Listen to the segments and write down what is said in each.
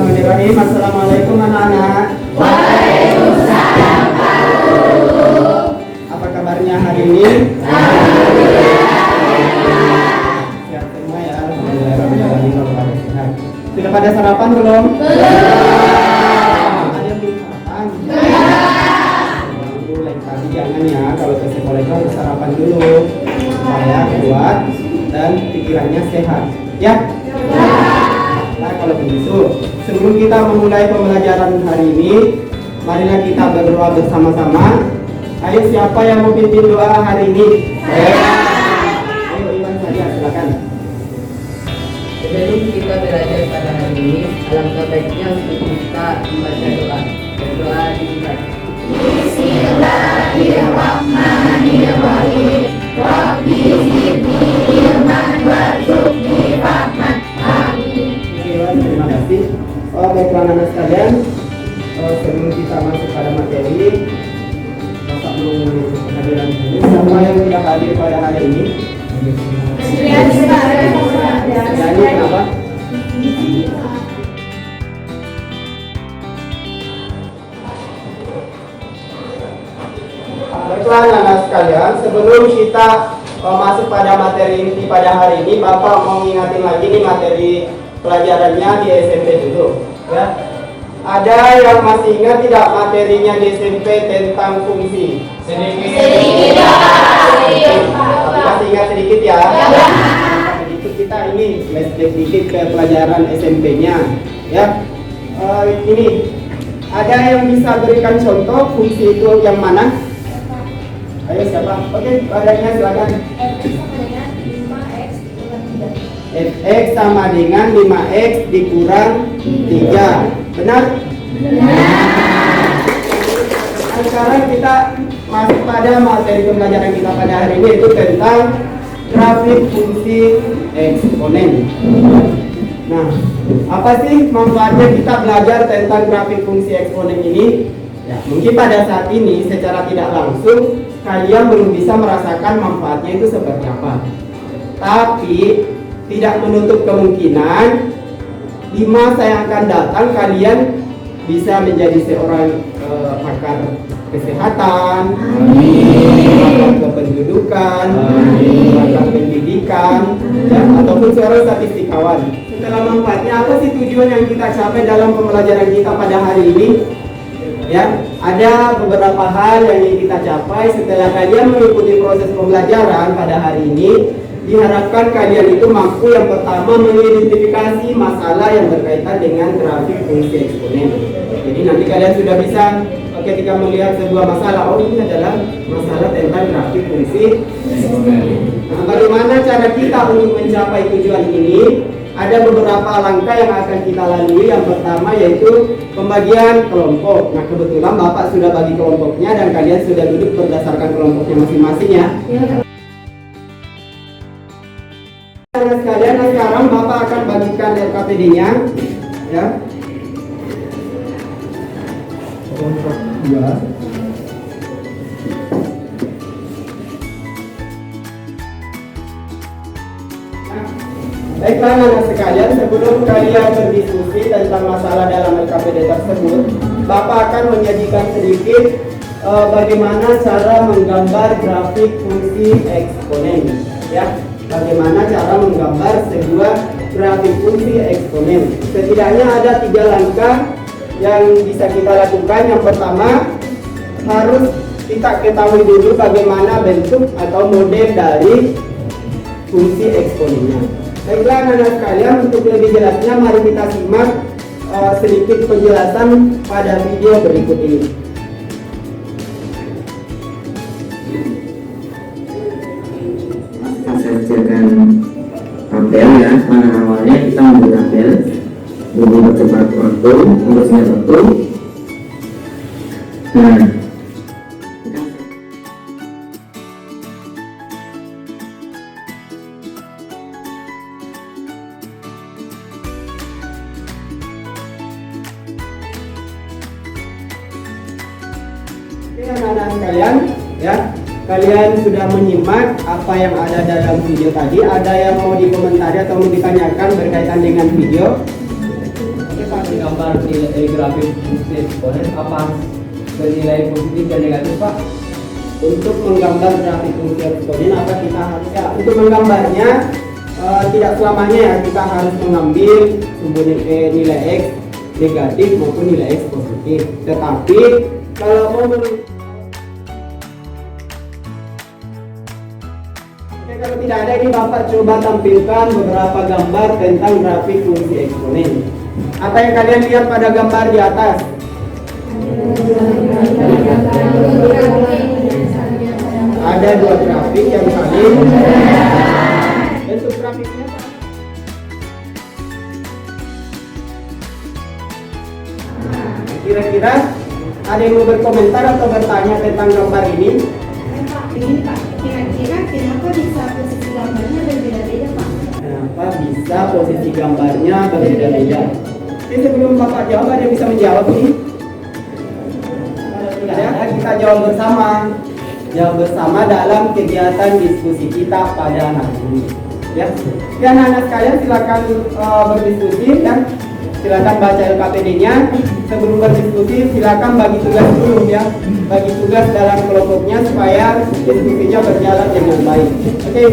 Bismillahirrahmanirrahim. Assalamualaikum anak-anak. Waalaikumsalam Pak Guru. Apa kabarnya hari ini? Alhamdulillah. Sehat semua ya. Alhamdulillah. Sudah pada sarapan belum? Belum. Ada yang belum sarapan? Belum. Lain kali jangan ya, kalau ke sekolah itu harus sarapan dulu supaya kuat dan pikirannya sehat. Ya? Nah, kalau begitu, sebelum kita memulai pembelajaran hari ini, marilah kita berdoa bersama-sama. Ayo, siapa yang mau pimpin doa hari ini? Ayo, Iwan saja, silakan. Sebelum kita belajar pada hari ini, alangkah baiknya untuk kita membaca doa. Berdoa dimulai. Bismillahirrahmanirrahim. Rabbi zidni ilman warzuqni fahman. Amin. Iwan, terima kasih. Baiklah anak sekalian, sebelum kita masuk pada materi, Bapak menunggu kehadiran ini. Siapa yang tidak hadir pada hari ini? Jadi kenapa? Baiklah anak sekalian, sebelum kita masuk pada materi inti pada hari ini, Bapak mau ngingatin lagi nih materi pelajarannya di SMP dulu, ya. Ada yang masih ingat tidak materinya di SMP tentang fungsi? Sedikit. Tapi masih ingat sedikit ya? Sedikit kita ini flashback sedikit ke pelajaran SMP-nya, ya. Ini ada yang bisa berikan contoh fungsi itu yang mana? Ayo siapa? Oke, badannya silakan. Fx sama dengan 5x dikurang 3. Benar? Nah, sekarang kita masuk pada materi pembelajaran kita pada hari ini, yaitu tentang grafik fungsi eksponen. Nah, apa sih manfaatnya kita belajar tentang grafik fungsi eksponen ini? Ya, mungkin pada saat ini secara tidak langsung kalian belum bisa merasakan manfaatnya itu seperti apa. Tapi tidak menutup kemungkinan di masa yang akan datang kalian bisa menjadi seorang pakar kesehatan, pakar kependudukan, pakar pendidikan, ya, ataupun seorang statistikawan. Setelah manfaatnya, apa sih tujuan yang kita capai dalam pembelajaran kita pada hari ini? Ya, ada beberapa hal yang ingin kita capai setelah kalian mengikuti proses pembelajaran pada hari ini. Diharapkan kalian itu mampu yang pertama mengidentifikasi masalah yang berkaitan dengan grafik fungsi eksponen. Jadi nanti kalian sudah bisa ketika melihat sebuah masalah, oh ini adalah masalah tentang grafik fungsi eksponen. Nah, bagaimana cara kita untuk mencapai tujuan ini? Ada beberapa langkah yang akan kita lalui. Yang pertama yaitu pembagian kelompok. Nah, kebetulan Bapak sudah bagi kelompoknya dan kalian sudah duduk berdasarkan kelompoknya masing-masing ya. Nah, sekalian, sekarang Bapak akan bagikan LKPD-nya ya. Kelompok 2. Baiklah anak sekalian, sebelum kalian berdiskusi tentang masalah dalam LKPD tersebut, Bapak akan menyajikan sedikit bagaimana cara menggambar grafik fungsi eksponen, ya. Bagaimana cara menggambar sebuah grafik fungsi eksponen. Setidaknya ada 3 langkah yang bisa kita lakukan. Yang pertama, harus kita ketahui dulu bagaimana bentuk atau model dari fungsi eksponennya. Baiklah anak-anak sekalian, untuk lebih jelasnya mari kita simak sedikit penjelasan pada video berikut ini. Saya sediakan tabel ya. Pada awalnya kita membuat tabel untuk cepat waktu, untuk singkat waktu. Nah, Oke anak-anak sekalian, ya, kalian sudah menyimak apa yang ada dalam video tadi. Ada yang mau dikomentari atau mau ditanyakan berkaitan dengan video? Oke Pak, menggambar nilai grafik fungsi eksponen apa bernilai positif dan negatif Pak? Untuk menggambar grafik fungsi eksponen apa kita harus ya, untuk menggambarnya tidak selamanya ya kita harus mengambil sumber nilai X negatif maupun nilai X positif. Tetapi kalau mau Oke, kalau tidak ada ini Bapak coba tampilkan beberapa gambar tentang grafik fungsi eksponen. Apa yang kalian lihat pada gambar di atas? Ada dua grafik yang saling bentuk grafiknya apa? Kira-kira ada yang mau berkomentar atau bertanya tentang gambar ini? Ini Pak, kira-kira kenapa bisa posisi gambarnya berbeda-beda Pak? Kenapa bisa posisi gambarnya berbeda-beda? Jadi sebelum Bapak jawab ada yang bisa menjawab nih? Kalau tidak ada kita jawab bersama. Jawab bersama dalam kegiatan diskusi kita pada hari ini. Ya, anak-anak sekalian silakan berdiskusi dan silakan baca LKPD-nya. Sebelum berdiskusi silakan bagi tugas dulu ya, bagi tugas dalam kelompoknya supaya diskusinya berjalan dengan baik. Oke,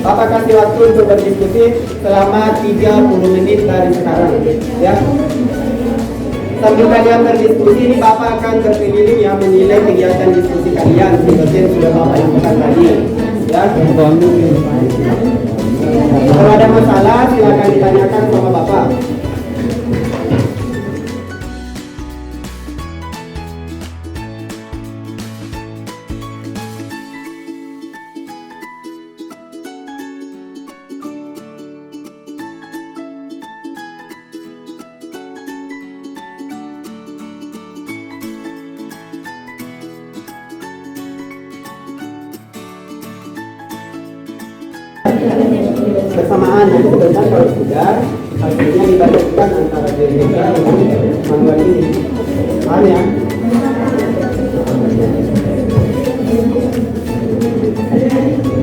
Bapak kasih waktu untuk berdiskusi selama 30 menit dari sekarang ya. Sambil kalian berdiskusi ini Bapak akan berkeliling ya menilai kegiatan diskusi kalian seperti yang sudah Bapak lakukan tadi ya. Kalau ada masalah silakan ditanyakan sama Bapak. Bersamaan nanti sebentar kalau sudah hasilnya dibagikan antara GBK dengan manual ini. Paham ya?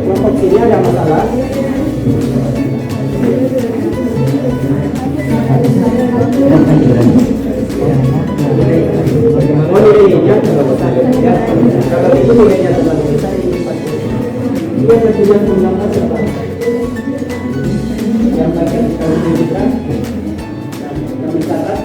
Kelompok sini ada masalah. Oh nilainya terlalu besar ya. Kalau itu nilainya terlalu besar ini pasti. Dia tentunya menggunakan siapa? Yang bagian kalau tunjukkan yang mencatat.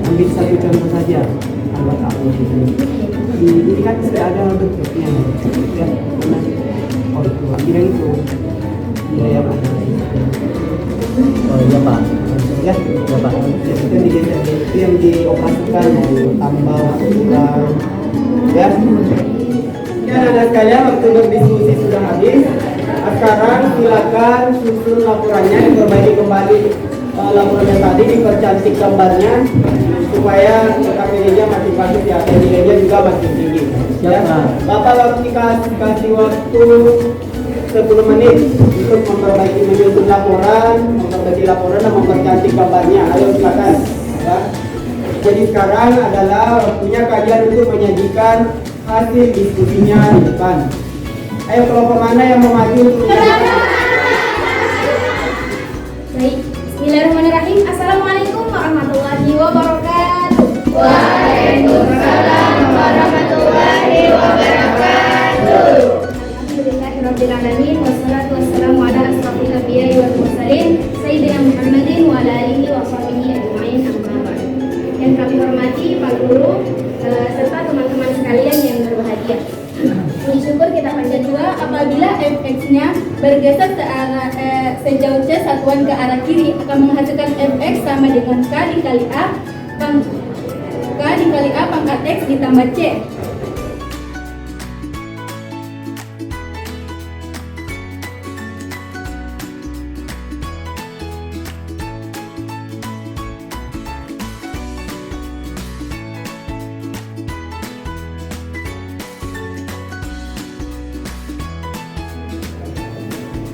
Ambil satu contoh saja. Kalau kamu ini kan sudah ada bentuknya ya. Oh itu ambil yang itu nilai apa? Oh iya Pak. Ya, Pak. itu yang itu yang dioperasikan mau tambah kurang ya. Ya anak sekalian waktu berdiskusi sudah habis. Sekarang silakan susun laporannya, diperbaiki kembali laporannya tadi, dipercantik gambarnya supaya KPD-nya makin bagus ya, dan nilainya juga makin tinggi. Ya, Bapak waktu kasih waktu 10 menit untuk memperbaiki menyusun laporan, memperbaiki laporan dan mempercantik gambarnya. Ayo silakan. Ya. Jadi sekarang adalah waktunya kalian untuk menyajikan hasil diskusinya di depan. Ayo kelompok mana yang mau maju untuk Baik, bismillahirrahmanirrahim. Assalamualaikum warahmatullahi wabarakatuh. Waalaikumsalam warahmatullahi wabarakatuh. Alhamdulillahirrahmanirrahim. Wassalatu wassalamu ala asrafil anbiya'i wal mursalin Sayyidina Muhammadin wa ala alihi wa sahbihi ajma'in amma ba'd. Yang kami hormati Pak Guru serta teman-teman sekalian yang berbahagia. Puji syukur kita panjat dua apabila fx-nya bergeser sejauh c satuan ke arah kiri akan menghasilkan fx sama dengan k dikali a pangkat x ditambah c.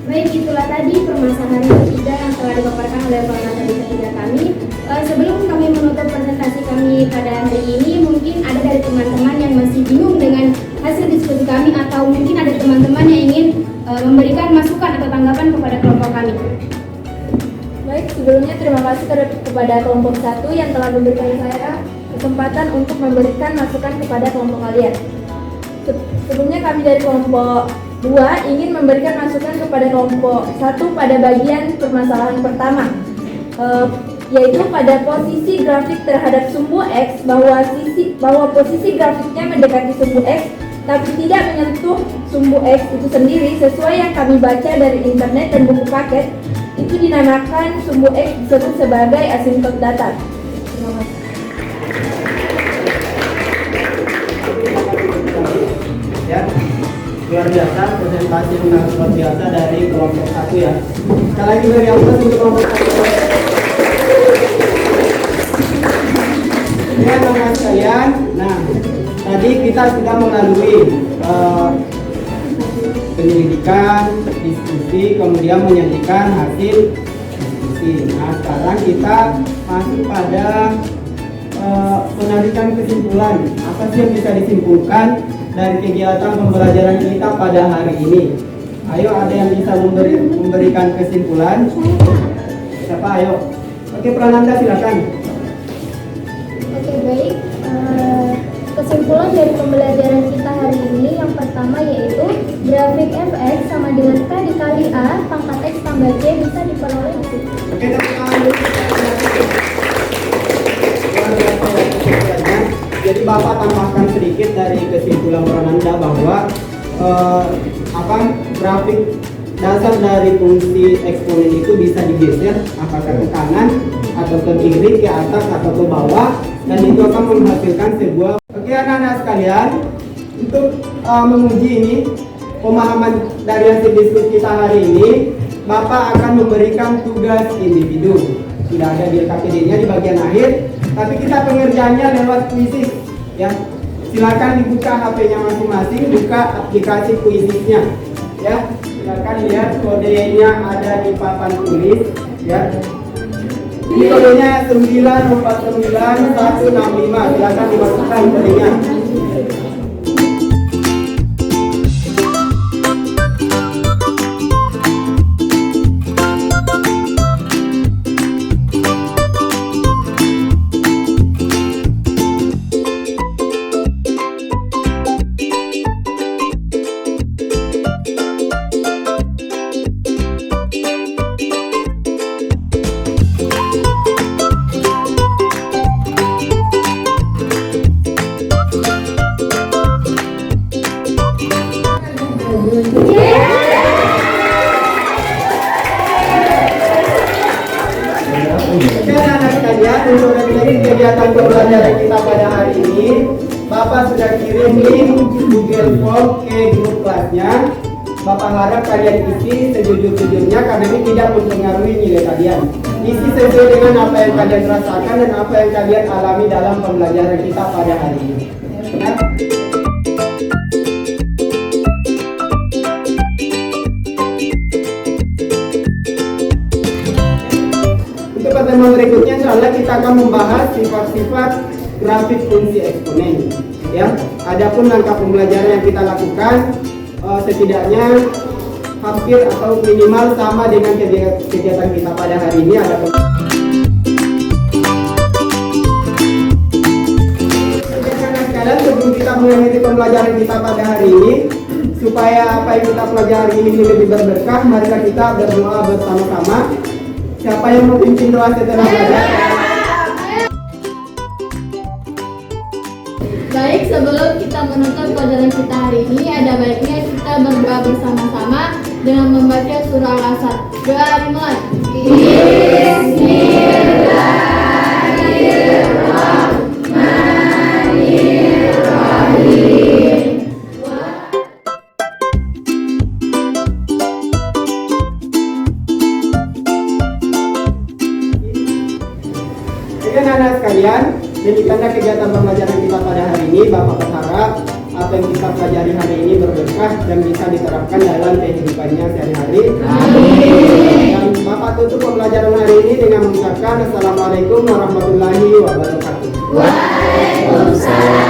Baik, itulah tadi permasalahan ketiga yang telah dipaparkan oleh para materi ketiga kami. Sebelum kami menutup presentasi kami pada hari ini, mungkin ada dari teman-teman yang masih bingung dengan hasil diskusi kami, atau mungkin ada teman-teman yang ingin memberikan masukan atau tanggapan kepada kelompok kami. Baik, sebelumnya terima kasih kepada kelompok 1 yang telah memberikan saya kesempatan untuk memberikan masukan kepada kelompok kalian. Sebelumnya kami dari kelompok 2 ingin memberikan masukan kepada kelompok 1 pada bagian permasalahan pertama, yaitu pada posisi grafik terhadap sumbu X, bahwa posisi grafiknya mendekati sumbu X tapi tidak menyentuh sumbu X itu sendiri sesuai yang kami baca dari internet dan buku paket. Itu dinamakan sumbu X disebut sebagai asymptote datar. Terima kasih. Ya, luar biasa presentasi yang luar biasa dari kelompok 1 ya. Sekali lagi beri aplaus untuk kelompok 1. Ya teman-teman sekalian, nah tadi kita sudah melalui penyelidikan, diskusi, kemudian menyajikan hasil diskusi. Nah sekarang kita masuk pada penarikan kesimpulan. Apa sih yang bisa disimpulkan dari kegiatan pembelajaran kita pada hari ini? Ayo, ada yang bisa memberikan kesimpulan? Siapa? Ayo. Oke, Prananda silakan. Oke, baik. Kesimpulan dari pembelajaran kita hari ini yang pertama yaitu grafik fx sama dengan k dikali a pangkat x tambah c bisa diperoleh di situ. Oke, teman-teman. Jadi Bapak tambahkan sedikit dari kesimpulan Prananda bahwa grafik dasar dari fungsi eksponen itu bisa digeser apakah ke kanan atau ke kiri, ke atas atau ke bawah, dan itu akan menghasilkan sebuah. Oke anak-anak sekalian, untuk menguji ini pemahaman dari hasil diskusi kita hari ini, Bapak akan memberikan tugas individu. Sudah ada di KPD-nya di bagian akhir, tapi kita pengerjaannya lewat kuisis ya. Silakan dibuka HP-nya masing-masing, buka aplikasi kuisisnya ya. Silakan lihat kodenya ada di papan tulis ya. Ini kodenya 949165. Silakan dimasukkan kodenya. Oke anak-anak sekalian, untuk menjadi kegiatan pembelajaran kita pada hari ini, Bapak sudah kirim link Google Form ke grup kelasnya. Bapak harap kalian isi sejujur-jujurnya karena ini tidak mempengaruhi nilai kalian. Isi sesuai dengan apa yang kalian rasakan dan apa yang kalian alami dalam pembelajaran kita pada hari ini ya. Untuk pertemuan berikutnya insyaallah kita akan membahas sifat-sifat grafik fungsi eksponen ya. Adapun langkah pembelajaran yang kita lakukan setidaknya hampir atau minimal sama dengan kegiatan kita pada hari ini. Ada sekalian, sebelum kita mengakhiri pembelajaran kita pada hari ini, supaya apa yang kita pelajari ini lebih berberkah, mari kita berdoa bersama-sama. Siapa yang mau pimpin doa setelah belajar? Baik, sebelum kita menutup pelajaran kita hari ini, ada baiknya kita berdoa bersama-sama dengan membaca surah Al-Asr. Doa dimulai. Oke anak-anak sekalian, demikianlah kegiatan pembelajaran kita pada hari ini. Bapak berharap apa yang kita pelajari hari ini berberkah dan bisa diterapkan dalam kehidupannya sehari-hari. Dan Bapak tutup pembelajaran hari ini dengan mengucapkan Assalamualaikum warahmatullahi wabarakatuh. Waalaikumsalam